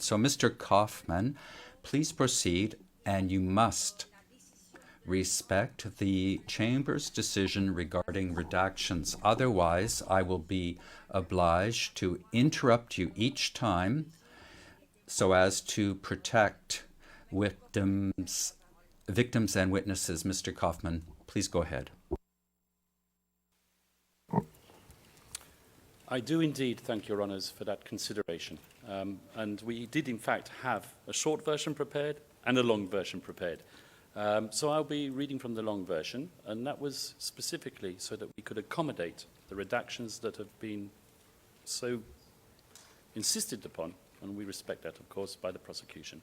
So, Mr. Kaufman, please proceed, and you must respect the Chamber's decision regarding redactions. Otherwise, I will be obliged to interrupt you each time so as to protect victims and witnesses. Mr. Kaufman, please go ahead. I do indeed thank Your Honours for that consideration. And we did, in fact, have a short version prepared and a long version prepared. So I'll be reading from the long version, and that was specifically so that we could accommodate the redactions that have been so insisted upon, and we respect that, of course, by the prosecution.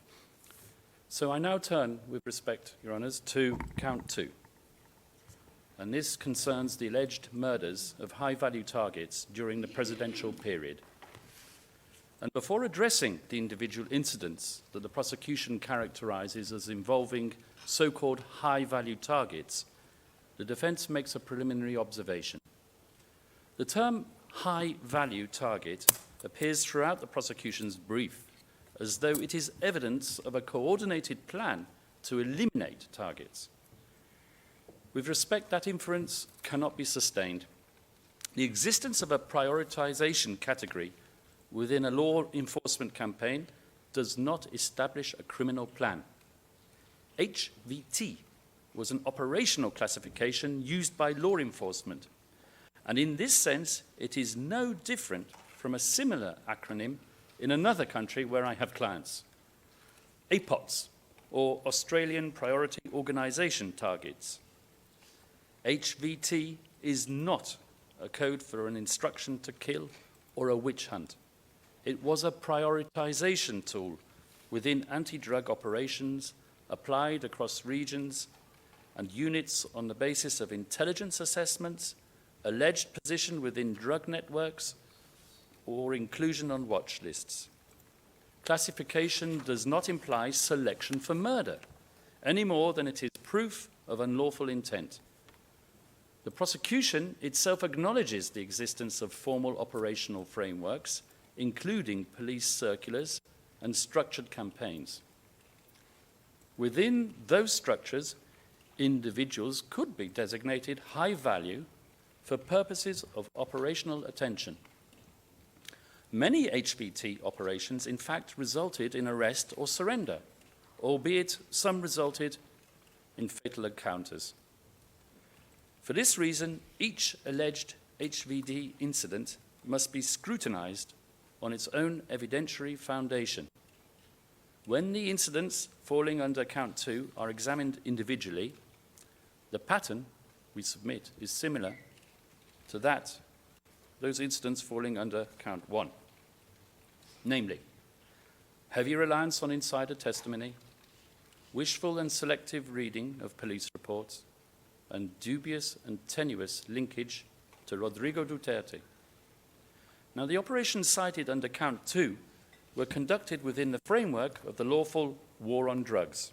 So I now turn, with respect, Your Honours, to count 2. And this concerns the alleged murders of high-value targets during the presidential period. And before addressing the individual incidents that the prosecution characterises as involving so-called high-value targets, the defence makes a preliminary observation. The term high-value target appears throughout the prosecution's brief as though it is evidence of a coordinated plan to eliminate targets. With respect, that inference cannot be sustained. The existence of a prioritisation category within a law enforcement campaign does not establish a criminal plan. HVT was an operational classification used by law enforcement, and in this sense, it is no different from a similar acronym in another country where I have clients. APOTS, or Australian Priority Organisation Targets. HVT is not a code for an instruction to kill or a witch hunt. It was a prioritization tool within anti-drug operations applied across regions and units on the basis of intelligence assessments, alleged position within drug networks, or inclusion on watch lists. Classification does not imply selection for murder, any more than it is proof of unlawful intent. The prosecution itself acknowledges the existence of formal operational frameworks, including police circulars and structured campaigns. Within those structures, individuals could be designated high value for purposes of operational attention. Many HVT operations, in fact, resulted in arrest or surrender, albeit some resulted in fatal encounters. For this reason, each alleged HVT incident must be scrutinized on its own evidentiary foundation. When the incidents falling under count 2 are examined individually, the pattern we submit is similar to those incidents falling under count 1. Namely, heavy reliance on insider testimony, wishful and selective reading of police reports, and dubious and tenuous linkage to Rodrigo Duterte. Now, the operations cited under count 2 were conducted within the framework of the lawful war on drugs,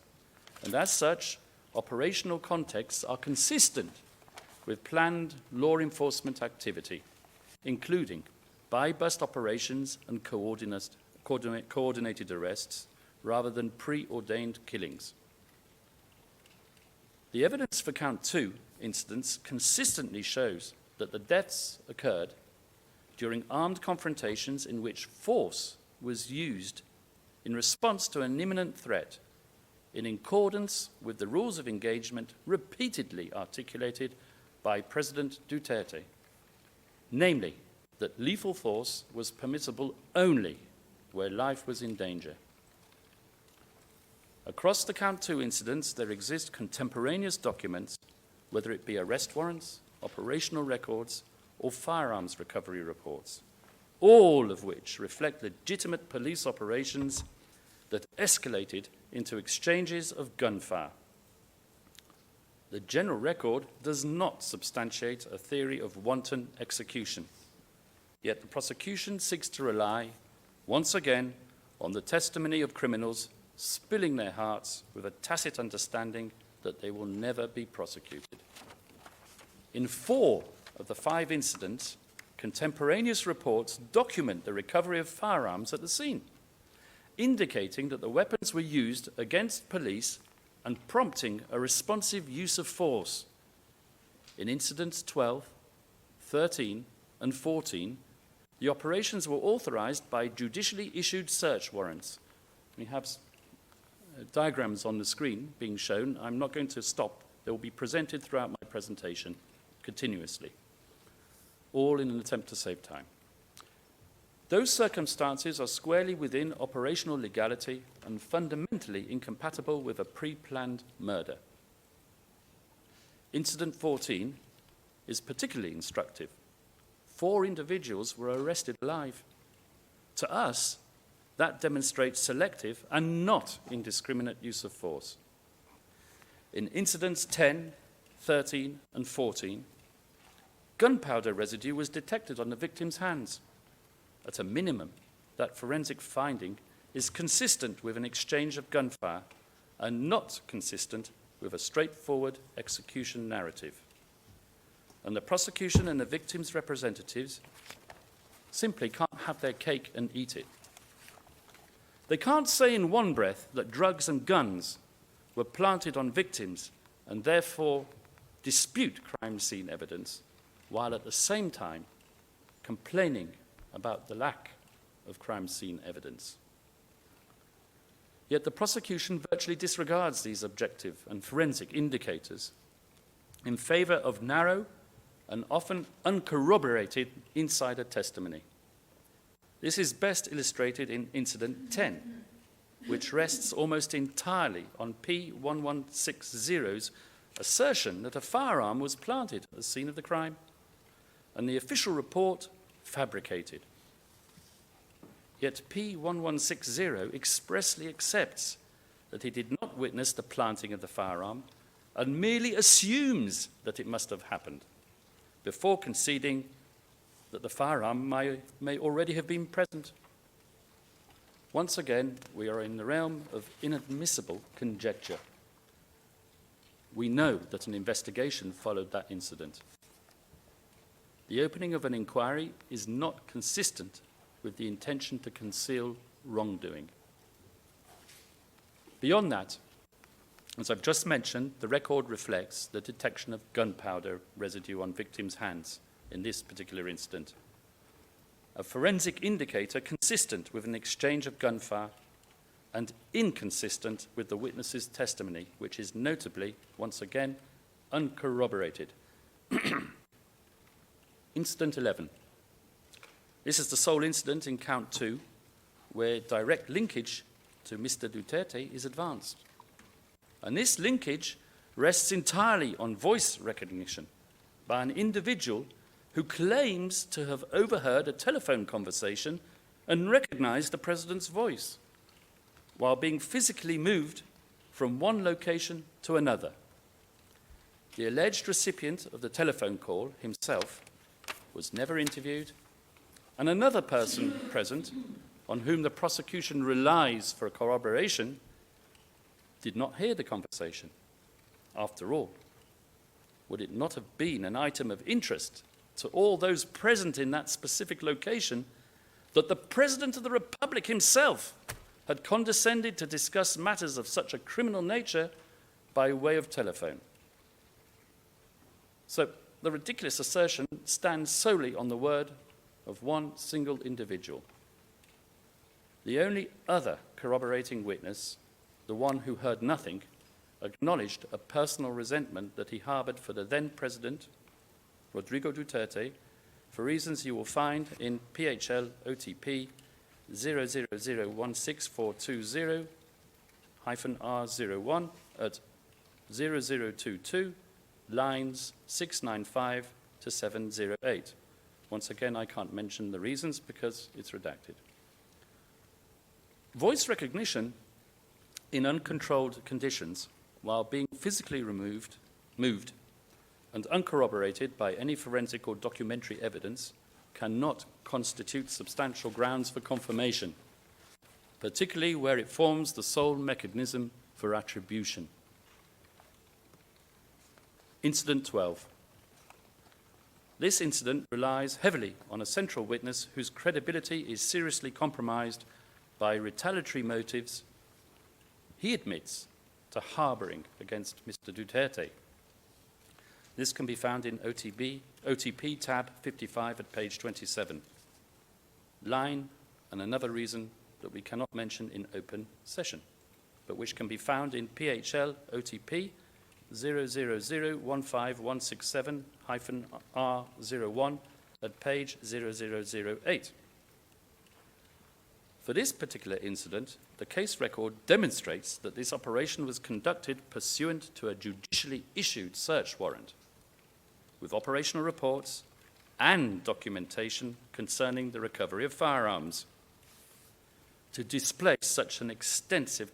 and as such, operational contexts are consistent with planned law enforcement activity, including buy-bust operations and coordinated arrests, rather than preordained killings. The evidence for count 2 incidents consistently shows that the deaths occurred during armed confrontations in which force was used in response to an imminent threat, in accordance with the rules of engagement repeatedly articulated by President Duterte, namely that lethal force was permissible only where life was in danger. Across the count 2 incidents, there exist contemporaneous documents, whether it be arrest warrants, operational records, or firearms recovery reports, all of which reflect legitimate police operations that escalated into exchanges of gunfire. The general record does not substantiate a theory of wanton execution, yet the prosecution seeks to rely, once again, on the testimony of criminals spilling their hearts with a tacit understanding that they will never be prosecuted. In 4 of the 5 incidents, contemporaneous reports document the recovery of firearms at the scene indicating that the weapons were used against police and prompting a responsive use of force. In incidents 12, 13, and 14, the operations were authorized by judicially issued search warrants. We have diagrams on the screen being shown. I'm not going to stop. They will be presented throughout my presentation continuously, all in an attempt to save time. Those circumstances are squarely within operational legality and fundamentally incompatible with a pre-planned murder. Incident 14 is particularly instructive. 4 individuals were arrested alive. To us, that demonstrates selective and not indiscriminate use of force. In incidents 10, 13, and 14, gunpowder residue was detected on the victim's hands. At a minimum, that forensic finding is consistent with an exchange of gunfire and not consistent with a straightforward execution narrative. And the prosecution and the victim's representatives simply can't have their cake and eat it. They can't say in one breath that drugs and guns were planted on victims and therefore dispute crime scene evidence, while at the same time complaining about the lack of crime scene evidence. Yet the prosecution virtually disregards these objective and forensic indicators in favor of narrow and often uncorroborated insider testimony. This is best illustrated in Incident 10, which rests almost entirely on P1160's assertion that a firearm was planted at the scene of the crime, and the official report fabricated. Yet P1160 expressly accepts that he did not witness the planting of the firearm and merely assumes that it must have happened, before conceding that the firearm may already have been present. Once again, we are in the realm of inadmissible conjecture. We know that an investigation followed that incident. The opening of an inquiry is not consistent with the intention to conceal wrongdoing. Beyond that, as I've just mentioned, the record reflects the detection of gunpowder residue on victims' hands in this particular incident. A forensic indicator consistent with an exchange of gunfire and inconsistent with the witness's testimony, which is notably, once again, uncorroborated. Incident 11. This is the sole incident in count 2 where direct linkage to Mr. Duterte is advanced. And this linkage rests entirely on voice recognition by an individual who claims to have overheard a telephone conversation and recognized the president's voice, while being physically moved from one location to another. The alleged recipient of the telephone call himself was never interviewed, and another person present, on whom the prosecution relies for corroboration, did not hear the conversation. After all, would it not have been an item of interest to all those present in that specific location that the President of the Republic himself had condescended to discuss matters of such a criminal nature by way of telephone? So the ridiculous assertion stands solely on the word of one single individual. The only other corroborating witness, the one who heard nothing, acknowledged a personal resentment that he harbored for the then President, Rodrigo Duterte, for reasons you will find in PHL OTP 000164220-R01 at 0022, lines 695 to 708. Once again, I can't mention the reasons because it's redacted. Voice recognition in uncontrolled conditions, while being physically moved, and uncorroborated by any forensic or documentary evidence, cannot constitute substantial grounds for confirmation, particularly where it forms the sole mechanism for attribution. Incident 12. This incident relies heavily on a central witness whose credibility is seriously compromised by retaliatory motives, he admits to harbouring against Mr. Duterte. This can be found in OTP tab 55 at page 27. Line and another reason that we cannot mention in open session, but which can be found in PHL OTP 00015-167-R01 at page 0008. For this particular incident, the case record demonstrates that this operation was conducted pursuant to a judicially issued search warrant, with operational reports and documentation concerning the recovery of firearms. To display such an extensive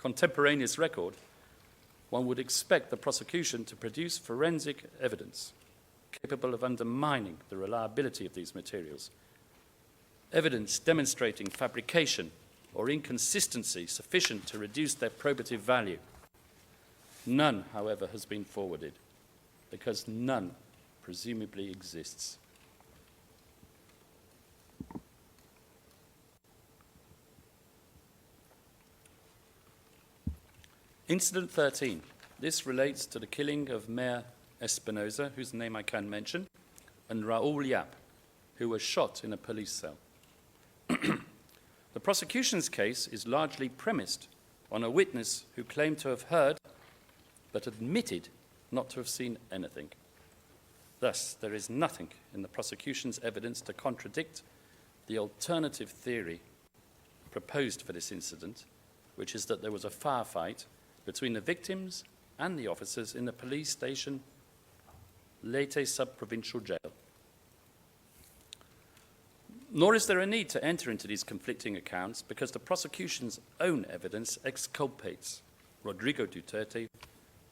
contemporaneous record, one would expect the prosecution to produce forensic evidence capable of undermining the reliability of these materials, evidence demonstrating fabrication or inconsistency sufficient to reduce their probative value. None, however, has been forwarded, because none presumably exists. Incident 13. This relates to the killing of Mayor Espinosa, whose name I can mention, and Raul Yap, who was shot in a police cell. The prosecution's case is largely premised on a witness who claimed to have heard but admitted not to have seen anything. Thus, there is nothing in the prosecution's evidence to contradict the alternative theory proposed for this incident, which is that there was a firefight between the victims and the officers in the police station Leyte sub-provincial jail. Nor is there a need to enter into these conflicting accounts, because the prosecution's own evidence exculpates Rodrigo Duterte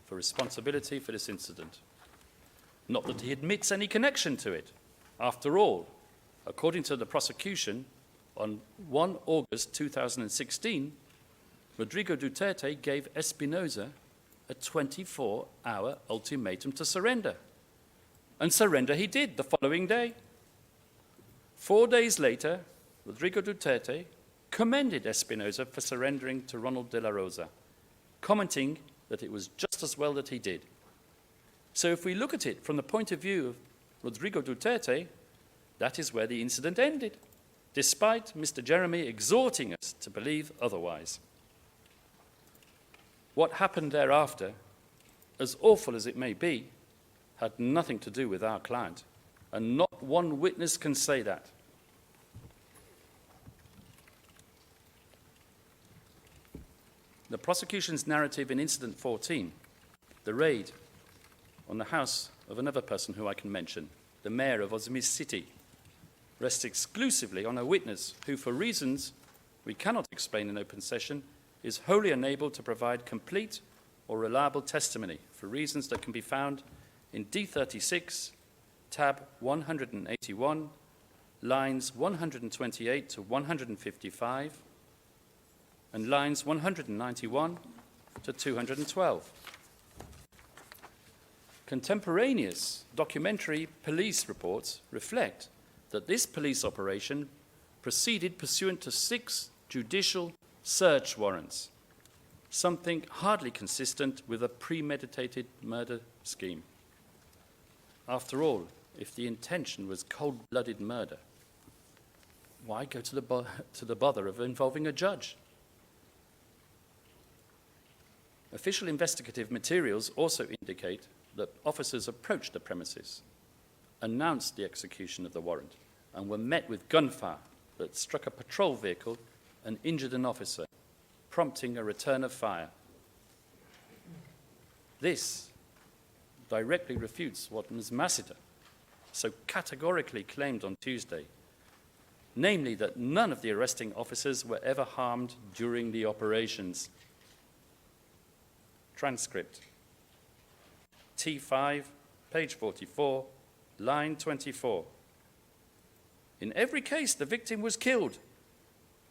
for responsibility for this incident. Not that he admits any connection to it. After all, according to the prosecution, on 1 August 2016, Rodrigo Duterte gave Espinosa a 24-hour ultimatum to surrender. And surrender he did the following day. 4 days later, Rodrigo Duterte commended Espinosa for surrendering to Ronald de la Rosa, commenting that it was just as well that he did. So if we look at it from the point of view of Rodrigo Duterte, that is where the incident ended, despite Mr. Jeremy exhorting us to believe otherwise. What happened thereafter, as awful as it may be, had nothing to do with our client, and not one witness can say that. The prosecution's narrative in Incident 14, the raid on the house of another person who I can mention, the mayor of Ozmiz City, rests exclusively on a witness who, for reasons we cannot explain in open session, is wholly unable to provide complete or reliable testimony for reasons that can be found in D36, tab 181, lines 128 to 155, and lines 191 to 212. Contemporaneous documentary police reports reflect that this police operation proceeded pursuant to 6 judicial search warrants, something hardly consistent with a premeditated murder scheme. After all, if the intention was cold-blooded murder, why go to the bother of involving a judge? Official investigative materials also indicate that officers approached the premises, announced the execution of the warrant, and were met with gunfire that struck a patrol vehicle and injured an officer, prompting a return of fire. This directly refutes what Ms. Massiter so categorically claimed on Tuesday, namely that none of the arresting officers were ever harmed during the operations. Transcript. T5, page 44, line 24. In every case, the victim was killed,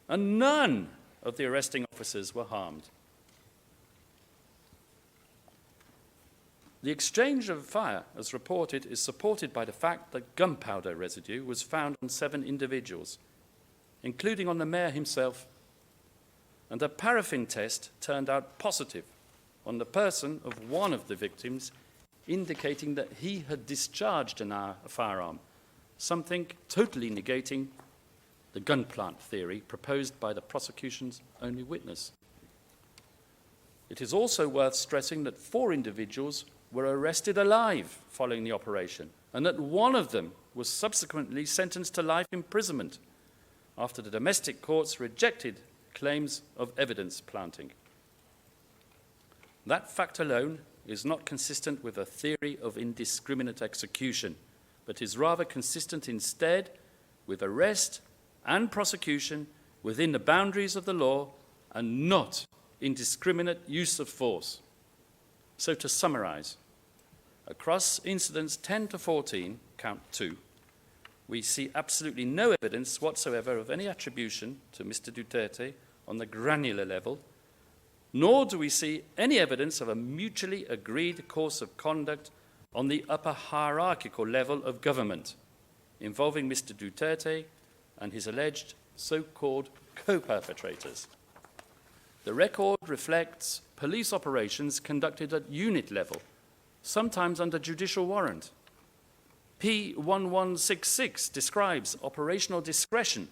and none of the arresting officers were harmed. The exchange of fire, as reported, is supported by the fact that gunpowder residue was found on 7 individuals, including on the mayor himself, and a paraffin test turned out positive on the person of one of the victims, indicating that he had discharged a firearm, something totally negating the gun plant theory proposed by the prosecution's only witness. It is also worth stressing that 4 individuals were arrested alive following the operation, and that one of them was subsequently sentenced to life imprisonment after the domestic courts rejected claims of evidence planting. That fact alone is not consistent with a theory of indiscriminate execution, but is rather consistent instead with arrest and prosecution within the boundaries of the law and not indiscriminate use of force. So to summarize, across incidents 10 to 14, count 2, we see absolutely no evidence whatsoever of any attribution to Mr. Duterte on the granular level, nor do we see any evidence of a mutually agreed course of conduct on the upper hierarchical level of government involving Mr. Duterte and his alleged so-called co-perpetrators. The record reflects police operations conducted at unit level, sometimes under judicial warrant. P1166 describes operational discretion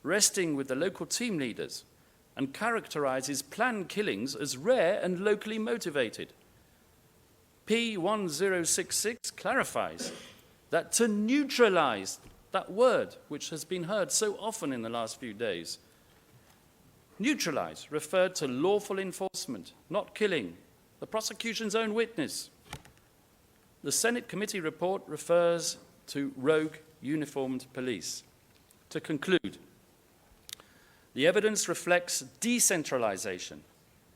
resting with the local team leaders and characterizes planned killings as rare and locally motivated. P1066 clarifies that to neutralize, that word which has been heard so often in the last few days, neutralize referred to lawful enforcement, not killing, the prosecution's own witness. The Senate committee report refers to rogue uniformed police. To conclude, the evidence reflects decentralization,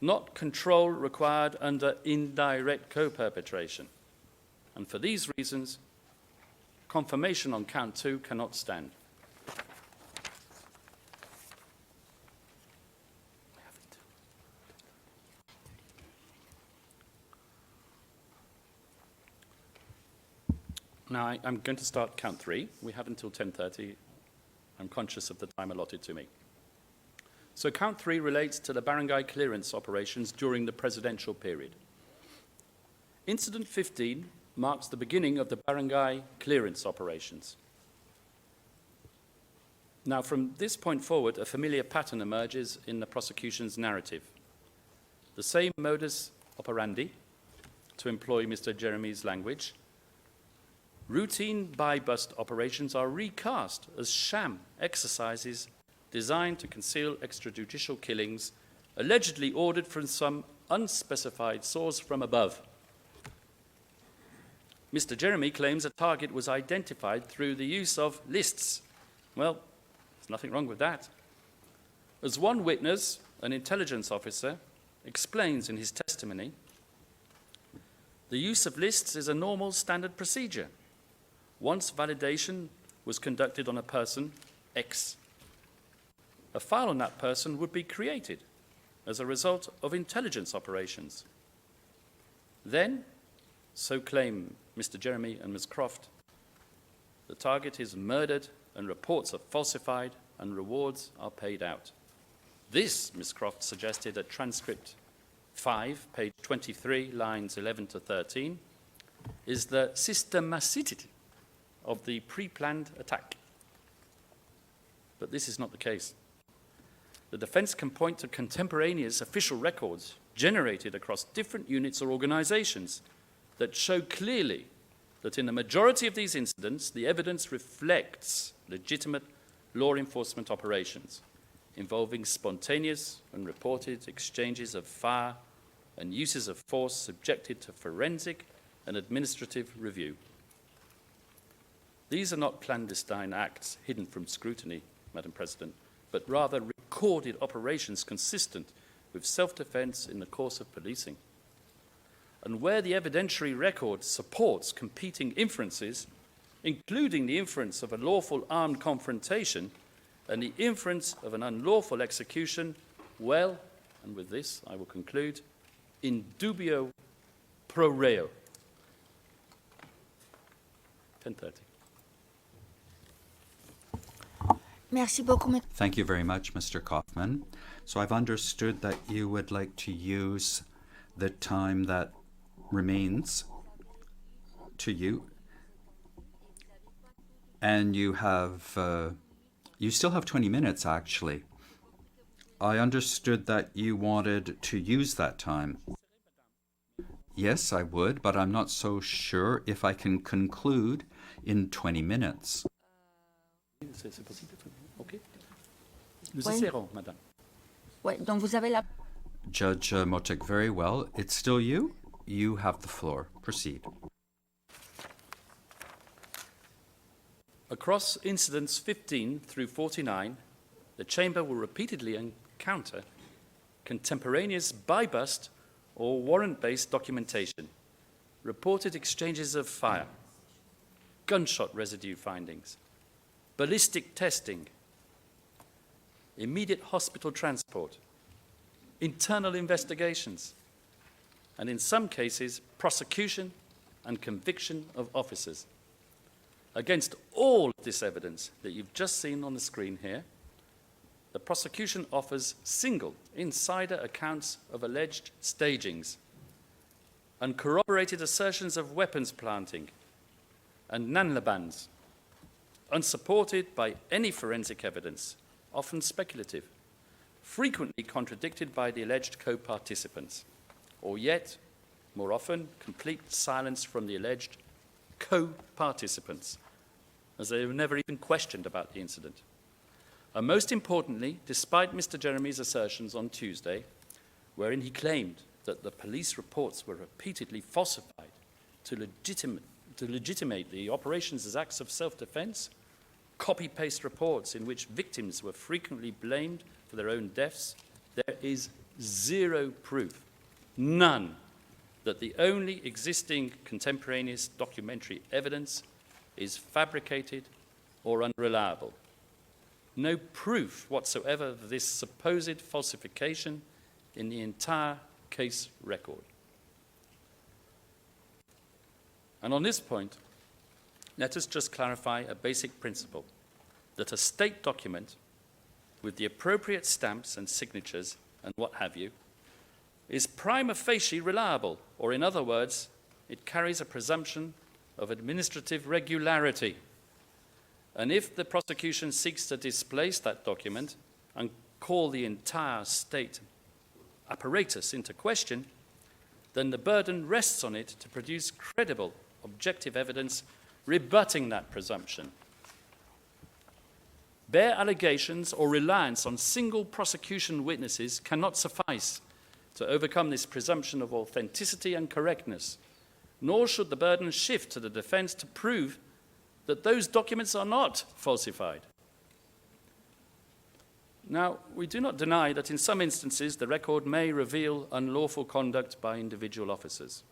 not control required under indirect co-perpetration. And for these reasons, confirmation on count 2 cannot stand. Now, I'm going to start count 3. We have until 10:30. I'm conscious of the time allotted to me. So count 3 relates to the Barangay clearance operations during the presidential period. Incident 15 marks the beginning of the Barangay clearance operations. Now, from this point forward, a familiar pattern emerges in the prosecution's narrative. The same modus operandi, to employ Mr. Jeremy's language. Routine buy-bust operations are recast as sham exercises designed to conceal extrajudicial killings allegedly ordered from some unspecified source from above. Mr. Jeremy claims a target was identified through the use of lists. Well, there's nothing wrong with that. As one witness, an intelligence officer, explains in his testimony, the use of lists is a normal standard procedure. Once validation was conducted on a person, X, a file on that person would be created as a result of intelligence operations. Then, so claim Mr. Jeremy and Ms. Croft, the target is murdered and reports are falsified and rewards are paid out. This, Ms. Croft suggested at transcript 5, page 23, lines 11 to 13, is the systemicity of the pre-planned attack. But this is not the case. The defense can point to contemporaneous official records generated across different units or organizations that show clearly that in the majority of these incidents, the evidence reflects legitimate law enforcement operations involving spontaneous and reported exchanges of fire and uses of force subjected to forensic and administrative review. These are not clandestine acts hidden from scrutiny, Madam President, but rather recorded operations consistent with self-defense in the course of policing. And where the evidentiary record supports competing inferences, including the inference of a lawful armed confrontation and the inference of an unlawful execution, well, and with this I will conclude, in dubio pro reo. 10:30. Merci beaucoup. Thank you very much, Mr. Kaufman. So I've understood that you would like to use the time that remains to you, and you still have 20 minutes, actually. I understood that you wanted to use that time. Yes, I would, but I'm not so sure if I can conclude in 20 minutes. C'est possible? OK. Nous essaierons, madame. Ouais, donc vous avez la... Judge Motek, very well. It's still you. You have the floor. Proceed. Across incidents 15 through 49, the Chamber will repeatedly encounter contemporaneous buy-bust or warrant-based documentation, reported exchanges of fire, gunshot residue findings, ballistic testing, immediate hospital transport, internal investigations, and in some cases, prosecution and conviction of officers. Against all of this evidence that you've just seen on the screen here, the prosecution offers single insider accounts of alleged stagings, uncorroborated assertions of weapons planting, and nanlabans, unsupported by any forensic evidence, often speculative, frequently contradicted by the alleged co-participants, or yet, more often, complete silence from the alleged co-participants, as they were never even questioned about the incident. And most importantly, despite Mr. Jeremy's assertions on Tuesday, wherein he claimed that the police reports were repeatedly falsified to legitimate the operations as acts of self-defense, copy-paste reports in which victims were frequently blamed for their own deaths, there is zero proof, none, that the only existing contemporaneous documentary evidence is fabricated or unreliable. No proof whatsoever of this supposed falsification in the entire case record. And on this point, let us just clarify a basic principle, that a state document with the appropriate stamps and signatures and what have you is prima facie reliable, or in other words, it carries a presumption of administrative regularity. And if the prosecution seeks to displace that document and call the entire state apparatus into question, then the burden rests on it to produce credible, objective evidence rebutting that presumption. Bare allegations or reliance on single prosecution witnesses cannot suffice to overcome this presumption of authenticity and correctness, nor should the burden shift to the defense to prove that those documents are not falsified. Now, we do not deny that in some instances the record may reveal unlawful conduct by individual officers.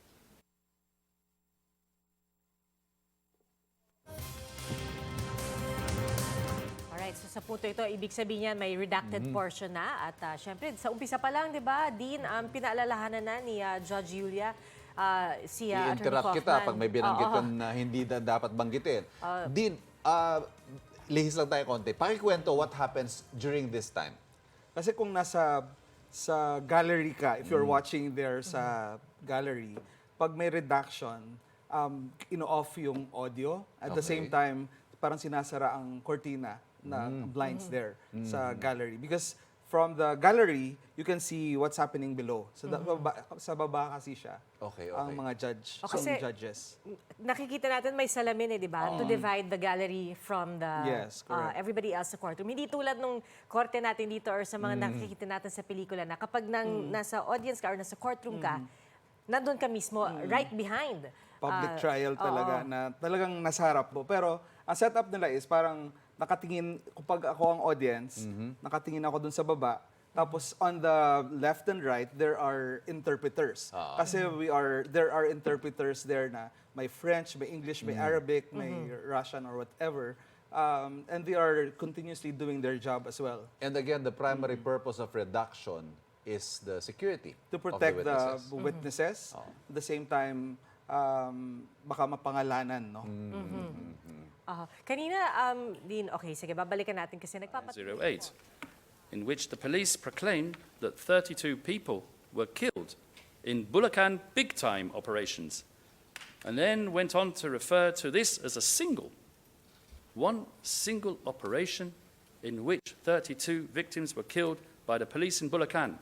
Alright, so sa punto ito, ibig sabihin niyan may redacted portion na at syempre sa umpisa pa lang, 'di ba, Dean, pinaalalahanan na ni Judge Julia si Attorney I-interrupt Kaufman. kita pag may binanggit ka na hindi dapat banggitin. Dean, lihis lang tayo konti. Pakikwento what happens during this time. Kasi kung nasa sa gallery ka, if you're watching there sa gallery, pag may reduction, ino-off yung audio. At the same time, parang sinasara ang cortina na blinds there sa gallery. Because from the gallery, you can see what's happening below. So sa baba kasi siya. Okay. Ang mga judges. Nakikita natin may salamin di ba? To divide the gallery from the everybody else sa courtroom. Hindi tulad nung korte natin dito or sa mga nakikita natin sa pelikula na kapag nasa audience ka or nasa courtroom ka, nandun ka mismo, right behind. Public trial talaga na talagang nasa harap mo. Pero ang setup nila is parang nakatingin, kapag ako ang audience, nakatingin ako dun sa baba, tapos on the left and right, there are interpreters. Kasi there are interpreters there na may French, may English, may Arabic, may Russian or whatever. And they are continuously doing their job as well. And again, the primary purpose of reduction is the security to protect of the witnesses. At the same time, baka mapangalanan, no? Kanina, Dean, okay, sige, babalikan natin kasi 08, in which the police proclaimed that 32 people were killed in Bulacan big-time operations, and then went on to refer to this as one single operation in which 32 victims were killed by the police in Bulacan.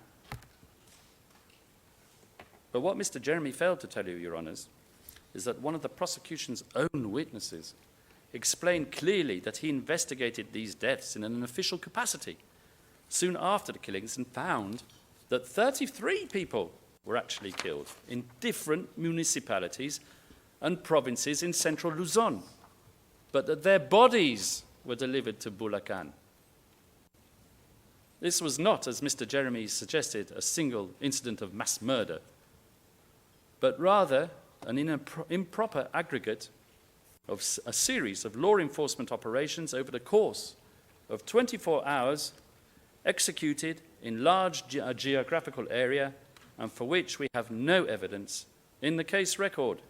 But what Mr. Jeremy failed to tell you, Your Honours, is that one of the prosecution's own witnesses explained clearly that he investigated these deaths in an official capacity soon after the killings and found that 33 people were actually killed in different municipalities and provinces in central Luzon, but that their bodies were delivered to Bulacan. This was not, as Mr. Jeremy suggested, a single incident of mass murder, but rather an improper aggregate of a series of law enforcement operations over the course of 24 hours executed in large geographical area and for which we have no evidence in the case record.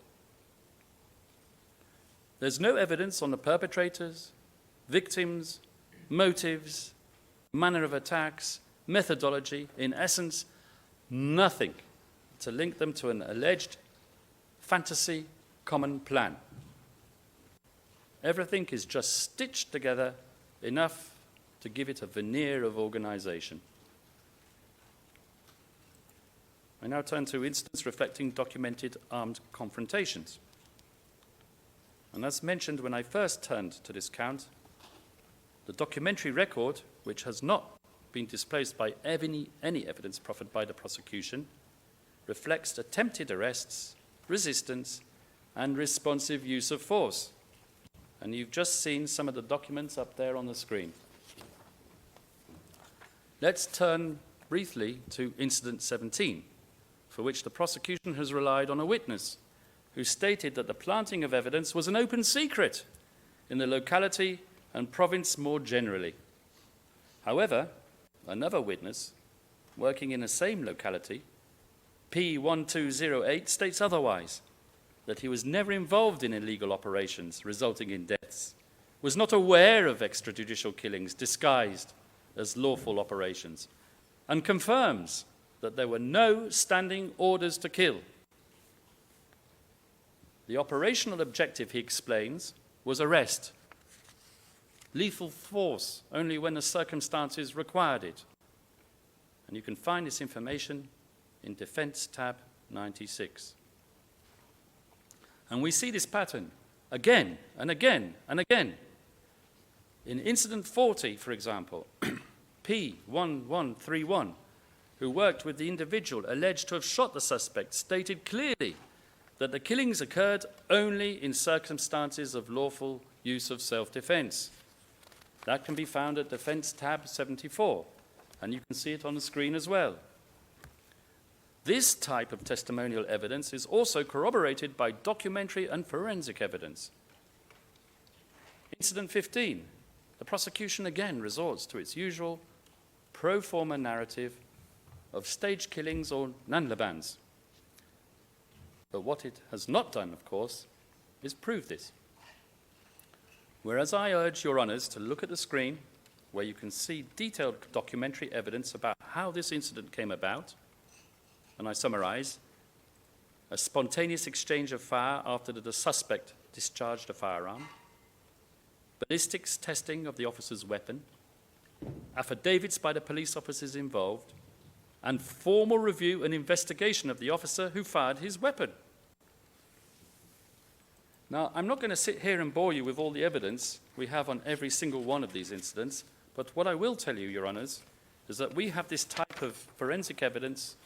There's no evidence on the perpetrators, victims, motives, manner of attacks, methodology, in essence, nothing to link them to an alleged fantasy common plan. Everything is just stitched together enough to give it a veneer of organization. I now turn to incidents reflecting documented armed confrontations. And as mentioned when I first turned to this count, the documentary record, which has not been displaced by any evidence proffered by the prosecution, reflects attempted arrests, resistance, and responsive use of force. And you've just seen some of the documents up there on the screen. Let's turn briefly to Incident 17, for which the prosecution has relied on a witness who stated that the planting of evidence was an open secret in the locality and province more generally. However, another witness, working in the same locality, P1208, states otherwise, that he was never involved in illegal operations resulting in deaths, was not aware of extrajudicial killings disguised as lawful operations, and confirms that there were no standing orders to kill. The operational objective, he explains, was arrest, lethal force only when the circumstances required it. And you can find this information in Defense tab 96. And we see this pattern again and again and again. In Incident 40, for example, P1131, who worked with the individual alleged to have shot the suspect, stated clearly that the killings occurred only in circumstances of lawful use of self-defense. That can be found at Defense tab 74, and you can see it on the screen as well. This type of testimonial evidence is also corroborated by documentary and forensic evidence. Incident 15, the prosecution again resorts to its usual pro forma narrative of staged killings or nanlabans. But what it has not done, of course, is prove this. Whereas I urge Your Honours to look at the screen, where you can see detailed documentary evidence about how this incident came about, and I summarize: a spontaneous exchange of fire after the suspect discharged a firearm, ballistics testing of the officer's weapon, affidavits by the police officers involved, and formal review and investigation of the officer who fired his weapon. Now, I'm not going to sit here and bore you with all the evidence we have on every single one of these incidents, but what I will tell you, Your Honours, is that we have this type of forensic evidence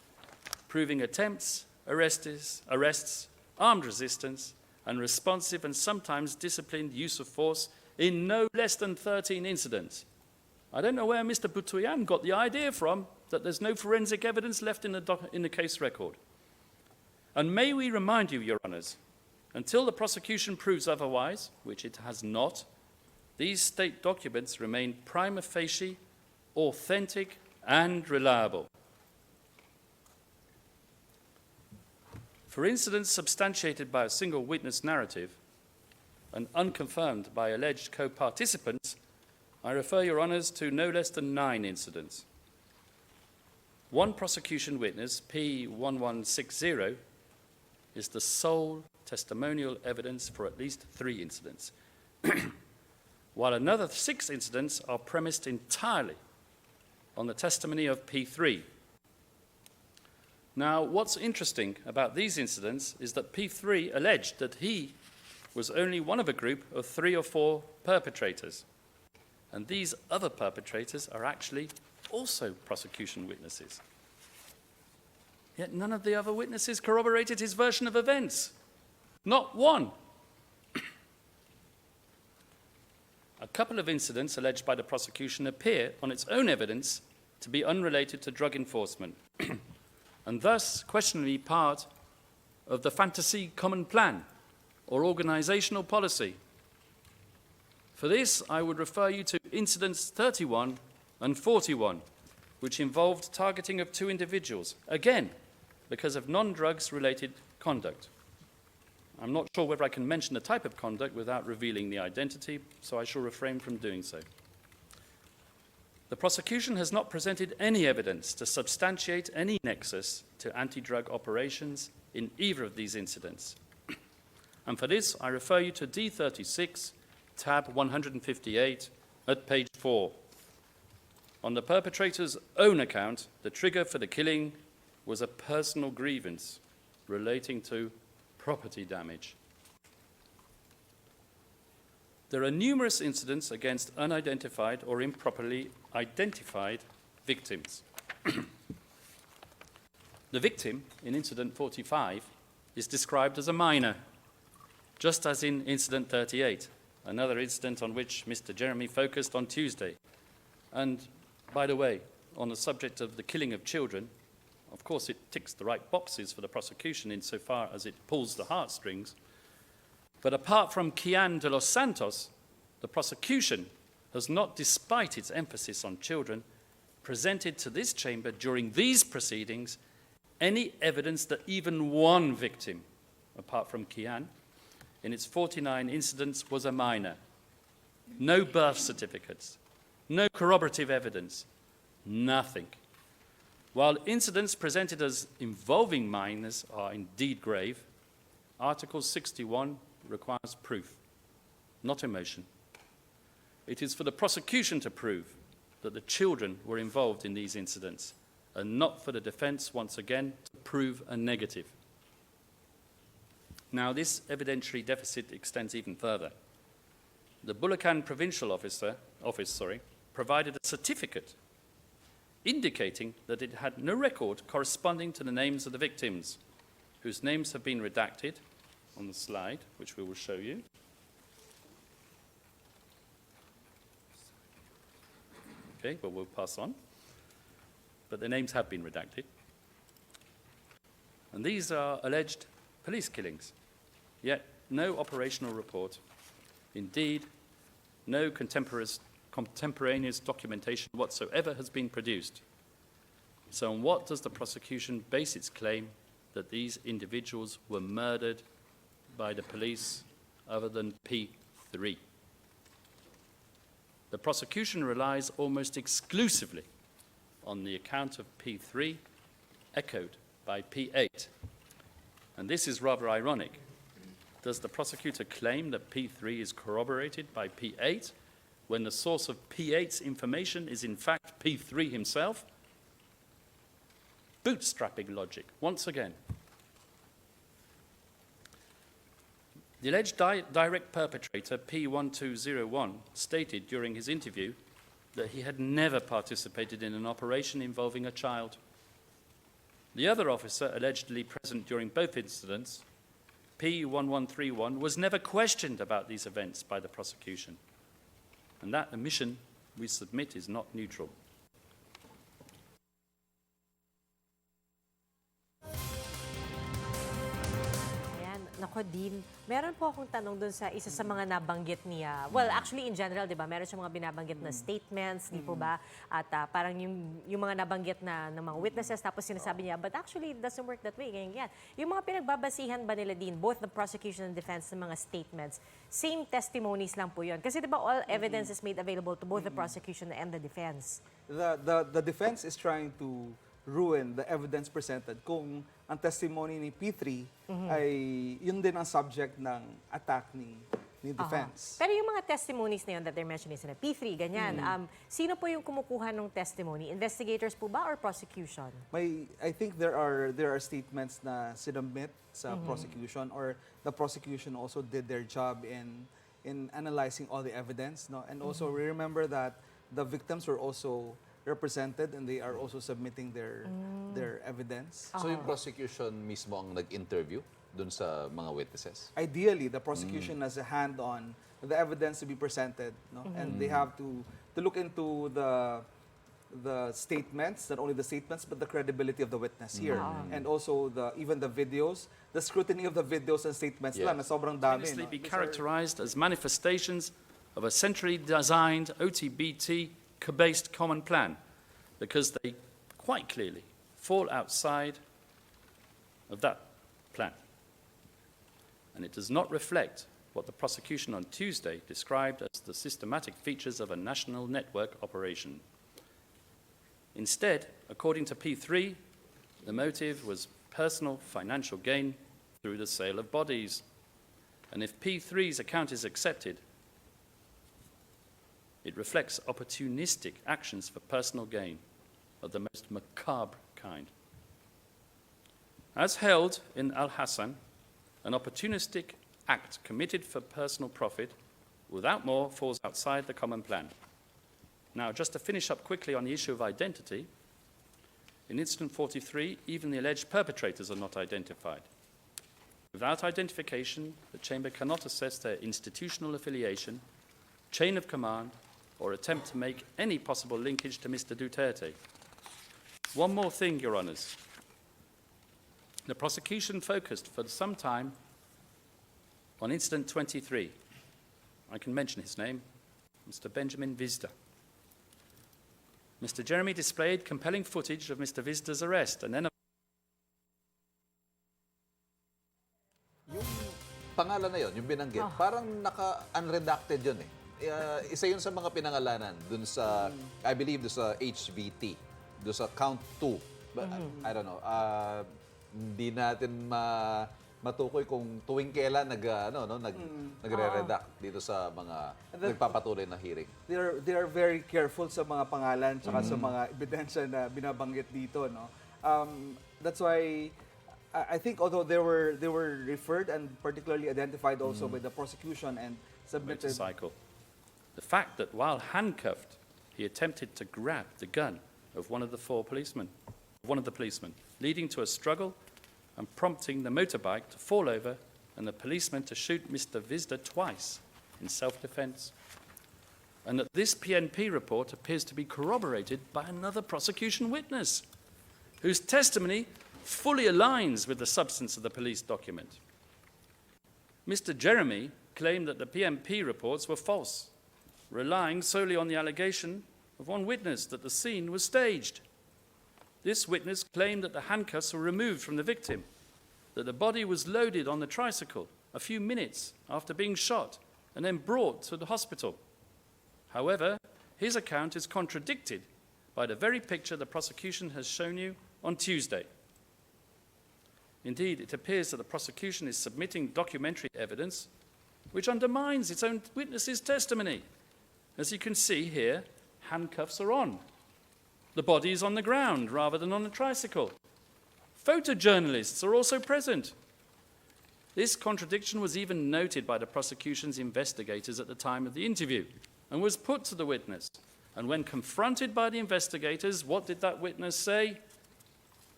proving attempts, arrests, armed resistance, and responsive and sometimes disciplined use of force in no less than 13 incidents. I don't know where Mr. Butuyan got the idea from that there's no forensic evidence left in the case record. And may we remind you, Your Honours, until the prosecution proves otherwise, which it has not, these state documents remain prima facie, authentic, and reliable. For incidents substantiated by a single witness narrative, and unconfirmed by alleged co-participants, I refer Your Honours to no less than 9 incidents. One prosecution witness, P1160, is the sole testimonial evidence for at least 3 incidents, while another 6 incidents are premised entirely on the testimony of P3. Now, what's interesting about these incidents is that P3 alleged that he was only one of a group of 3 or 4 perpetrators, and these other perpetrators are actually also prosecution witnesses. Yet none of the other witnesses corroborated his version of events. Not one. A couple of incidents alleged by the prosecution appear on its own evidence to be unrelated to drug enforcement, and thus questionably part of the fantasy common plan or organizational policy. For this, I would refer you to incidents 31 and 41, which involved targeting of 2 individuals, again, because of non-drugs related conduct. I'm not sure whether I can mention the type of conduct without revealing the identity, so I shall refrain from doing so. The prosecution has not presented any evidence to substantiate any nexus to anti-drug operations in either of these incidents. And for this, I refer you to D36, tab 158, at page 4. On the perpetrator's own account, the trigger for the killing was a personal grievance relating to property damage. There are numerous incidents against unidentified or improperly identified victims. The victim in incident 45 is described as a minor, just as in incident 38, another incident on which Mr. Jeremy focused on Tuesday. And by the way, on the subject of the killing of children, of course it ticks the right boxes for the prosecution insofar as it pulls the heartstrings. But apart from Kian de los Santos, the prosecution has not, despite its emphasis on children, presented to this chamber during these proceedings any evidence that even one victim, apart from Kian, in its 49 incidents was a minor. No birth certificates, no corroborative evidence, nothing. While incidents presented as involving minors are indeed grave, Article 61 requires proof, not emotion. It is for the prosecution to prove that the children were involved in these incidents, and not for the defense, once again, to prove a negative. Now, this evidentiary deficit extends even further. The Bulacan Provincial Office provided a certificate indicating that it had no record corresponding to the names of the victims, whose names have been redacted on the slide, which we will show you. Okay, but we'll pass on. But their names have been redacted. And these are alleged police killings, yet no operational report. Indeed, no contemporaneous documentation whatsoever has been produced. So on what does the prosecution base its claim that these individuals were murdered by the police other than P3? The prosecution relies almost exclusively on the account of P3 echoed by P8. And this is rather ironic. Does the prosecutor claim that P3 is corroborated by P8 when the source of P8's information is in fact P3 himself? Bootstrapping logic, once again. The alleged direct perpetrator, P1201, stated during his interview that he had never participated in an operation involving a child. The other officer allegedly present during both incidents, P1131, was never questioned about these events by the prosecution. And that omission, we submit, is not neutral. Ayan. Naku, ako din, meron po akong tanong dun sa isa sa mga nabanggit niya. Well, actually in general, di ba, meron siya mga binabanggit na statements, di po ba? At parang yung mga nabanggit na ng mga witnesses, tapos sinasabi niya, but actually it doesn't work that way, ganyan, yan. Yung mga pinagbabasihan ba nila din, both the prosecution and defense ng mga statements, same testimonies lang po yun. Kasi di ba all evidence is made available to both the prosecution and the defense. The defense is trying to ruin the evidence presented kung ang testimony ni P3 ay yun din ang subject ng attack ni defense. Pero yung mga testimonies na yun that they're mentioning sila, P3, ganyan, sino po yung kumukuha ng testimony? Investigators po ba or prosecution? I think there are statements na sinubmit sa prosecution, or the prosecution also did their job in analyzing all the evidence, no? And also remember that the victims were also represented and they are also submitting their evidence. So yung prosecution mismo ang nag-interview dun sa mga witnesses? Ideally, the prosecution has a hand on the evidence to be presented, no? And they have to look into the statements, not only the statements, but the credibility of the witness here. And also even the videos, the scrutiny of the videos and statements lang, na sobrang dami. Honestly, No? be characterized as manifestations of a centrally designed OTBT-based common plan, because they quite clearly fall outside of that plan. And it does not reflect what the prosecution on Tuesday described as the systematic features of a national network operation. Instead, according to P3, the motive was personal financial gain through the sale of bodies. And if P3's account is accepted, it reflects opportunistic actions for personal gain of the most macabre kind. As held in Al-Hassan, an opportunistic act committed for personal profit without more falls outside the common plan. Now, just to finish up quickly on the issue of identity, in Incident 43, even the alleged perpetrators are not identified. Without identification, the Chamber cannot assess their institutional affiliation, chain of command, or attempt to make any possible linkage to Mr. Duterte. One more thing, Your Honours. The prosecution focused for some time on Incident 23. I can mention his name, Mr. Benjamin Vizda. Mr. Jeremy displayed compelling footage of Mr. Vizda's arrest and then Yung pangalan na yun, yung binanggit, parang naka-unredacted yun eh. Isa yun sa mga pinangalanan dun sa, I believe, dun sa HVT, dun sa count 2. But, I don't know, hindi natin matukoy kung tuwing kailan nagre-redact dito sa mga nagpapatuloy na hearing. They are very careful sa mga pangalan tsaka sa mga ebidensya na binabanggit dito, no. That's why I think although they were referred and particularly identified also by the prosecution and submitted. motorcycle. The fact that while handcuffed, he attempted to grab the gun of one of the policemen, leading to a struggle and prompting the motorbike to fall over and the policeman to shoot Mr. Vizda twice in self-defense. And that this PNP report appears to be corroborated by another prosecution witness, whose testimony fully aligns with the substance of the police document. Mr. Jeremy claimed that the PNP reports were false, relying solely on the allegation of one witness that the scene was staged. This witness claimed that the handcuffs were removed from the victim, that the body was loaded on the tricycle a few minutes after being shot and then brought to the hospital. However, his account is contradicted by the very picture the prosecution has shown you on Tuesday. Indeed, it appears that the prosecution is submitting documentary evidence which undermines its own witness's testimony. As you can see here, handcuffs are on. The body is on the ground rather than on a tricycle. Photojournalists are also present. This contradiction was even noted by the prosecution's investigators at the time of the interview and was put to the witness. And when confronted by the investigators, what did that witness say?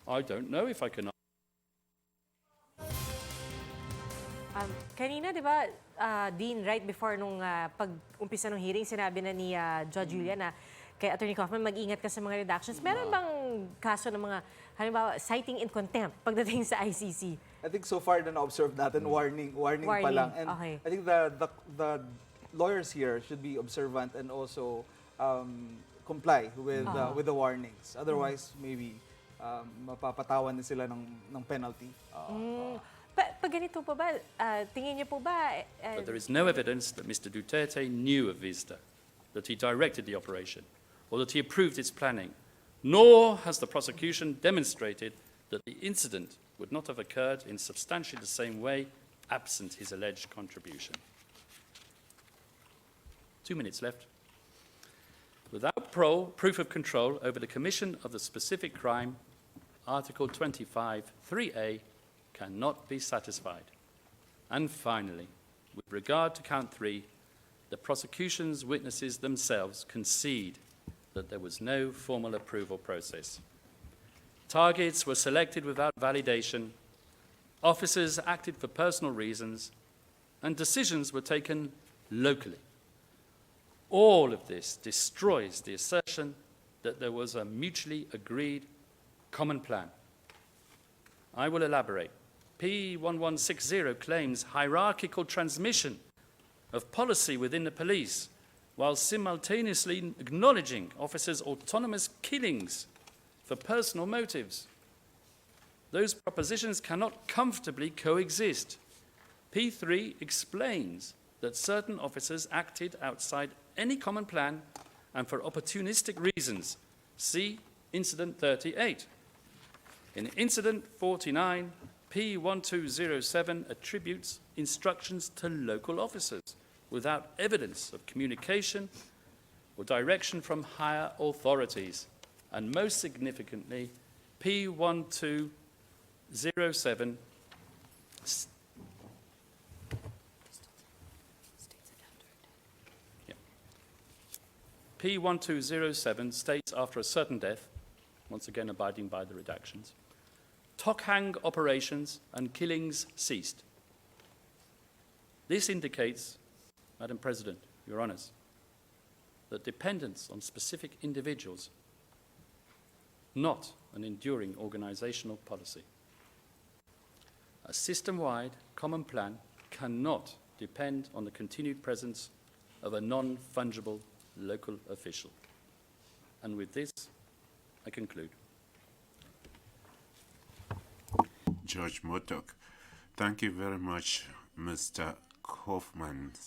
I don't know if I can. Kanina, di ba, Dean, right before nung pag-umpisa ng hearing, sinabi na ni Judge Julia na kay Attorney Kaufman, mag-ingat ka sa mga redactions. Meron bang kaso ng mga, halimbawa, citing in contempt pagdating sa ICC? I think so far na na-observe natin, warning pa lang. And okay. I think the lawyers here should be observant and also comply with the warnings. Otherwise, maybe mapapatawan din sila ng penalty. Pag ganito po ba, tingin niyo po ba... But there is no evidence that Mr. Duterte knew of VISTA, that he directed the operation, or that he approved its planning, nor has the prosecution demonstrated that the incident would not have occurred in substantially the same way absent his alleged contribution. 2 minutes left. Without proof of control over the commission of the specific crime, Article 25, 3A cannot be satisfied. And finally, with regard to count 3, the prosecution's witnesses themselves concede that there was no formal approval process. Targets were selected without validation, officers acted for personal reasons, and decisions were taken locally. All of this destroys the assertion that there was a mutually agreed common plan. I will elaborate. P1160 claims hierarchical transmission of policy within the police, while simultaneously acknowledging officers' autonomous killings for personal motives. Those propositions cannot comfortably coexist. P3 explains that certain officers acted outside any common plan and for opportunistic reasons. See Incident 38. In Incident 49, P1207 attributes instructions to local officers without evidence of communication or direction from higher authorities. And most significantly, P1207 P1207 states after a certain death, once again abiding by the redactions, Tokhang operations and killings ceased. This indicates, Madam President, Your Honours, that dependence on specific individuals, not an enduring organisational policy. A system-wide common plan cannot depend on the continued presence of a non-fungible local official. And with this, I conclude. Judge Motok, thank you very much, Mr. Kaufman.